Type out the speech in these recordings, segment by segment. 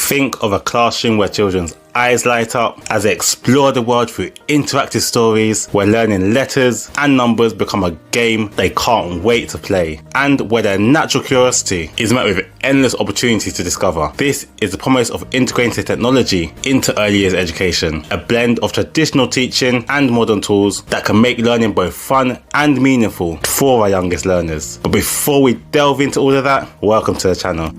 Think of a classroom where children's eyes light up as they explore the world through interactive stories, where learning letters and numbers become a game they can't wait to play, and where their natural curiosity is met with endless opportunities to discover. This is the promise of integrating technology into early years education, a blend of traditional teaching and modern tools that can make learning both fun and meaningful for our youngest learners. But before we delve into all of that, welcome to the channel.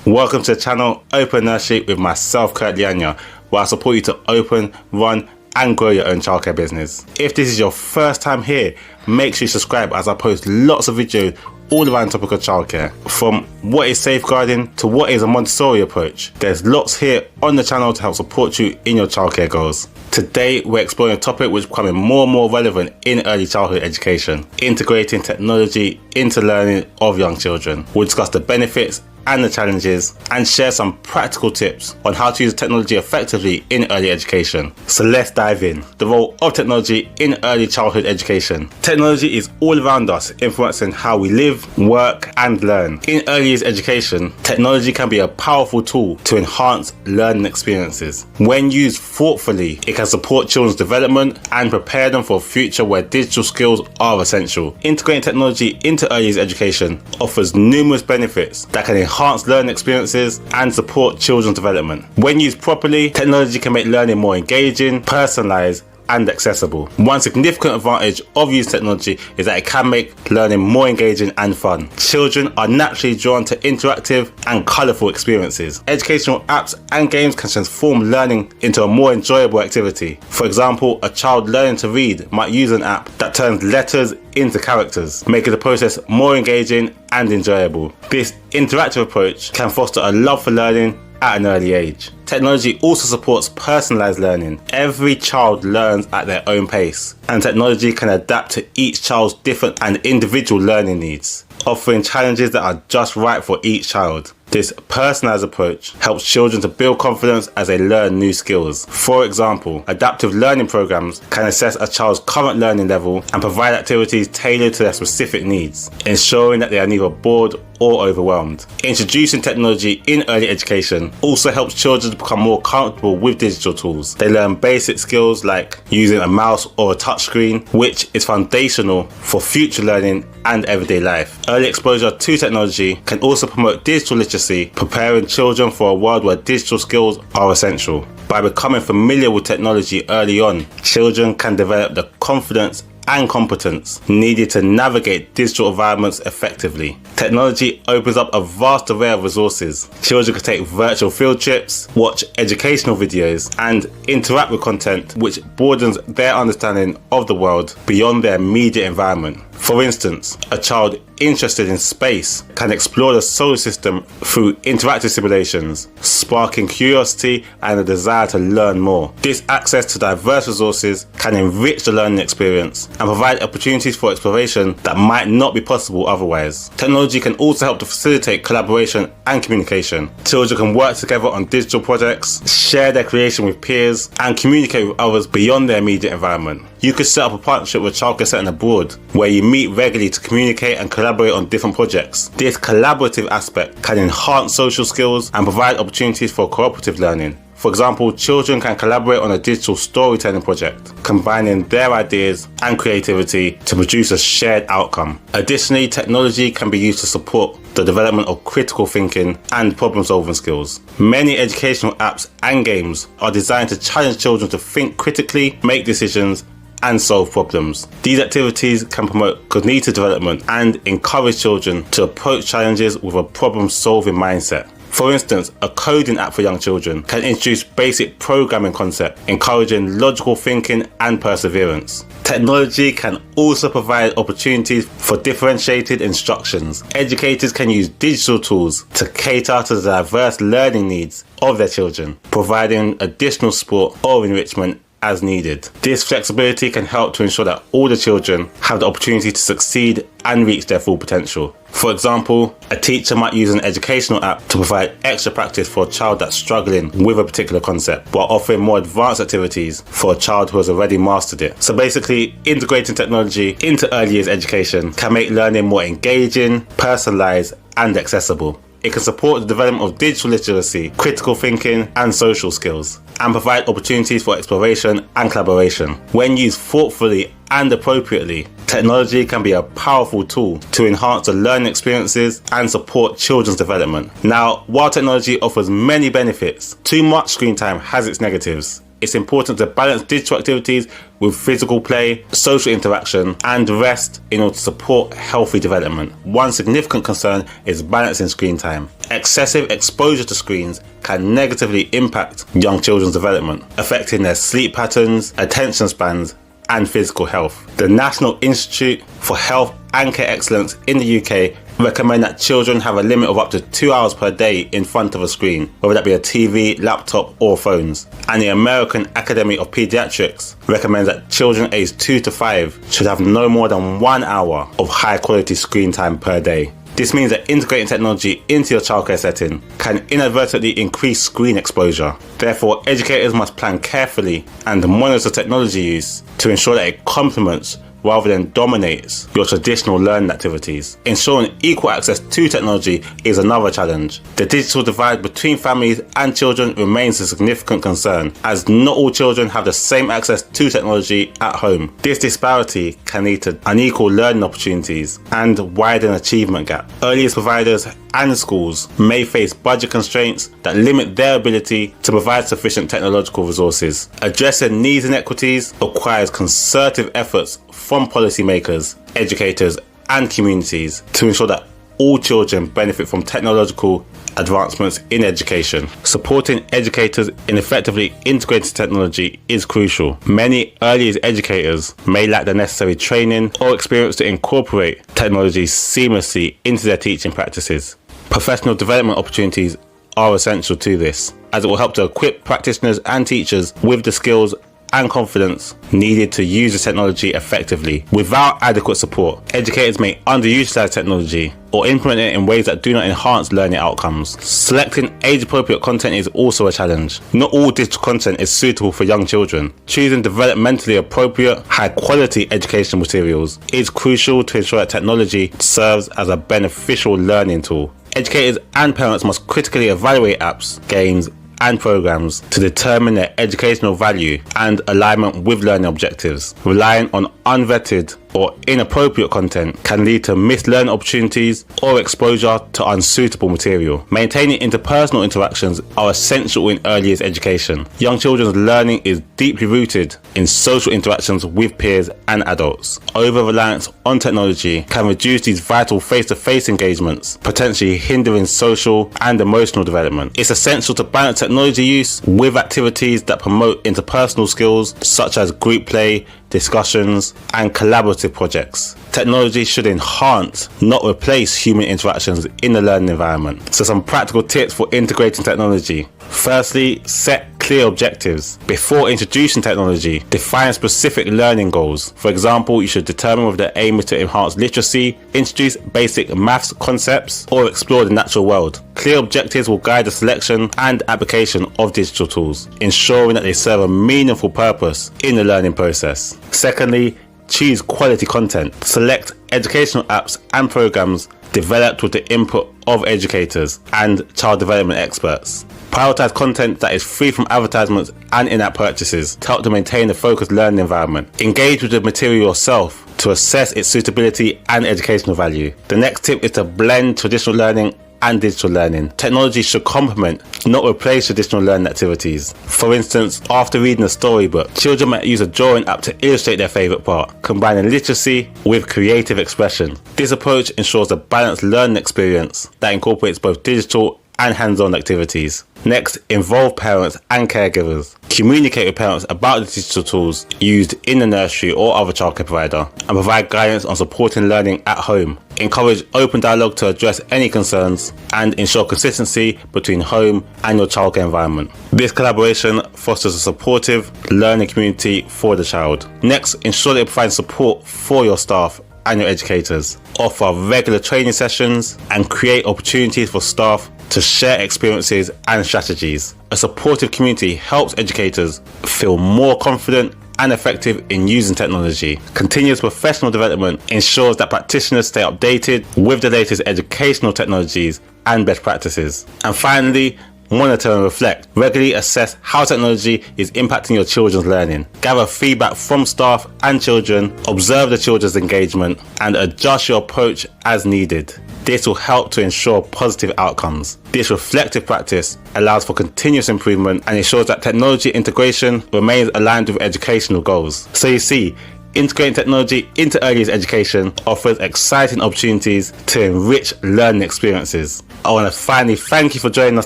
Welcome to the channel Open Nursery with myself, Kurt Lianya, where I support you to open, run and grow your own childcare business. If this is your first time here, make sure you subscribe as I post lots of videos all around the topic of childcare. From what is safeguarding to what is a Montessori approach, there's lots here on the channel to help support you in your childcare goals. Today we're exploring a topic which is becoming more and more relevant in early childhood education: integrating technology into learning of young children. We'll discuss the benefits and the challenges and share some practical tips on how to use technology effectively in early education. So let's dive in. The role of technology in early childhood education. Technology is all around us, influencing how we live, work and learn. In early years education, technology can be a powerful tool to enhance learning experiences. When used thoughtfully, it can support children's development and prepare them for a future where digital skills are essential. Integrating technology into early years education offers numerous benefits that can enhance learning experiences and support children's development. When used properly, technology can make learning more engaging, personalized and accessible. One significant advantage of using technology is that it can make learning more engaging and fun. Children are naturally drawn to interactive and colourful experiences. Educational apps and games can transform learning into a more enjoyable activity. For example, a child learning to read might use an app that turns letters into characters, making the process more engaging and enjoyable. This interactive approach can foster a love for learning at an early age. Technology also supports personalized learning. Every child learns at their own pace, and technology can adapt to each child's different and individual learning needs, offering challenges that are just right for each child. This personalized approach helps children to build confidence as they learn new skills. For example, adaptive learning programs can assess a child's current learning level and provide activities tailored to their specific needs, ensuring that they are neither bored or overwhelmed. Introducing technology in early education also helps children to become more comfortable with digital tools. They learn basic skills like using a mouse or a touchscreen, which is foundational for future learning and everyday life. Early exposure to technology can also promote digital literacy, preparing children for a world where digital skills are essential. By becoming familiar with technology early on, children can develop the confidence and competence needed to navigate digital environments effectively. Technology opens up a vast array of resources. Children can take virtual field trips, watch educational videos, and interact with content which broadens their understanding of the world beyond their immediate environment. For instance, a child interested in space can explore the solar system through interactive simulations, sparking curiosity and a desire to learn more. This access to diverse resources can enrich the learning experience and provide opportunities for exploration that might not be possible otherwise. Technology can also help to facilitate collaboration and communication. Children can work together on digital projects, share their creation with peers, and communicate with others beyond their immediate environment. You could set up a partnership with Childcare Centre Abroad, where you meet regularly to communicate and collaborate on different projects. This collaborative aspect can enhance social skills and provide opportunities for cooperative learning. For example, children can collaborate on a digital storytelling project, combining their ideas and creativity to produce a shared outcome. Additionally, technology can be used to support the development of critical thinking and problem-solving skills. Many educational apps and games are designed to challenge children to think critically, make decisions, and solve problems. These activities can promote cognitive development and encourage children to approach challenges with a problem-solving mindset. For instance, a coding app for young children can introduce basic programming concepts, encouraging logical thinking and perseverance. Technology can also provide opportunities for differentiated instructions. Educators can use digital tools to cater to the diverse learning needs of their children, providing additional support or enrichment as needed. This flexibility can help to ensure that all the children have the opportunity to succeed and reach their full potential. For example, a teacher might use an educational app to provide extra practice for a child that's struggling with a particular concept, while offering more advanced activities for a child who has already mastered it. So basically, integrating technology into early years education can make learning more engaging, personalized, and accessible. It can support the development of digital literacy, critical thinking, and social skills, and provide opportunities for exploration and collaboration. When used thoughtfully and appropriately, technology can be a powerful tool to enhance the learning experiences and support children's development. Now, while technology offers many benefits, too much screen time has its negatives. It's important to balance digital activities with physical play, social interaction, and rest in order to support healthy development. One significant concern is balancing screen time. Excessive exposure to screens can negatively impact young children's development, affecting their sleep patterns, attention spans, and physical health. The National Institute for Health and Care Excellence in the UK recommend that children have a limit of up to 2 hours per day in front of a screen, whether that be a TV, laptop, or phones. And the American Academy of Pediatrics recommends that children aged 2 to 5 should have no more than 1 hour of high quality screen time per day. This means that integrating technology into your childcare setting can inadvertently increase screen exposure. Therefore, educators must plan carefully and monitor technology use to ensure that it complements rather than dominates your traditional learning activities. Ensuring equal access to technology is another challenge. The digital divide between families and children remains a significant concern, as not all children have the same access to technology at home. This disparity can lead to unequal learning opportunities and widen achievement gap. Early years providers and schools may face budget constraints that limit their ability to provide sufficient technological resources. Addressing these inequities requires concerted efforts from policymakers, educators, and communities to ensure that all children benefit from technological advancements in education. Supporting educators in effectively integrating technology is crucial. Many early years educators may lack the necessary training or experience to incorporate technology seamlessly into their teaching practices. Professional development opportunities are essential to this, as it will help to equip practitioners and teachers with the skills and confidence needed to use the technology effectively. Without adequate support, educators may underutilize technology or implement it in ways that do not enhance learning outcomes. Selecting age-appropriate content is also a challenge. Not all digital content is suitable for young children. Choosing developmentally appropriate, high-quality educational materials is crucial to ensure that technology serves as a beneficial learning tool. Educators and parents must critically evaluate apps, games, and programs to determine their educational value and alignment with learning objectives. Relying on unvetted or inappropriate content can lead to missed learning opportunities or exposure to unsuitable material. Maintaining interpersonal interactions are essential in early years education. Young children's learning is deeply rooted in social interactions with peers and adults. Over-reliance on technology can reduce these vital face-to-face engagements, potentially hindering social and emotional development. It's essential to balance technology use with activities that promote interpersonal skills such as group play, discussions, and collaborative projects. Technology should enhance, not replace, human interactions in the learning environment. So some practical tips for integrating technology. Firstly, set clear objectives. Before introducing technology, define specific learning goals. For example, you should determine whether the aim is to enhance literacy, introduce basic maths concepts, or explore the natural world. Clear objectives will guide the selection and application of digital tools, ensuring that they serve a meaningful purpose in the learning process. Secondly, choose quality content. Select educational apps and programs developed with the input of educators and child development experts. Prioritize content that is free from advertisements and in-app purchases to help to maintain a focused learning environment. Engage with the material yourself to assess its suitability and educational value. The next tip is to blend traditional learning and digital learning. Technology should complement, not replace, traditional learning activities. For instance, after reading a storybook, children might use a drawing app to illustrate their favourite part, combining literacy with creative expression. This approach ensures a balanced learning experience that incorporates both digital and hands-on activities. Next, involve parents and caregivers. Communicate with parents about the digital tools used in the nursery or other childcare provider, and provide guidance on supporting learning at home. encourage open dialogue to address any concerns, and ensure consistency between home and your childcare environment. This collaboration fosters a supportive learning community for the child. Next, ensure that you provide support for your staff and your educators. Offer regular training sessions and create opportunities for staff to share experiences and strategies. A supportive community helps educators feel more confident and effective in using technology. Continuous professional development ensures that practitioners stay updated with the latest educational technologies and best practices. And finally, monitor and reflect. Regularly assess how technology is impacting your children's learning. Gather feedback from staff and children, observe the children's engagement, and adjust your approach as needed. This will help to ensure positive outcomes. This reflective practice allows for continuous improvement and ensures that technology integration remains aligned with educational goals. So you see, integrating technology into early years education offers exciting opportunities to enrich learning experiences. I want to finally thank you for joining us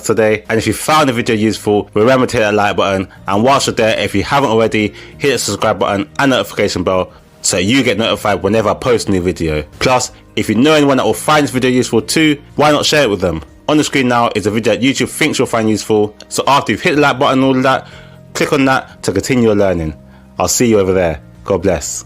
today, and if you found the video useful, remember to hit that like button, and whilst you're there, if you haven't already, hit the subscribe button and notification bell so you get notified whenever I post a new video. Plus, if you know anyone that will find this video useful too, why not share it with them? On the screen now is a video that YouTube thinks you'll find useful, so after you've hit the like button and all of that, click on that to continue your learning. I'll see you over there. God bless.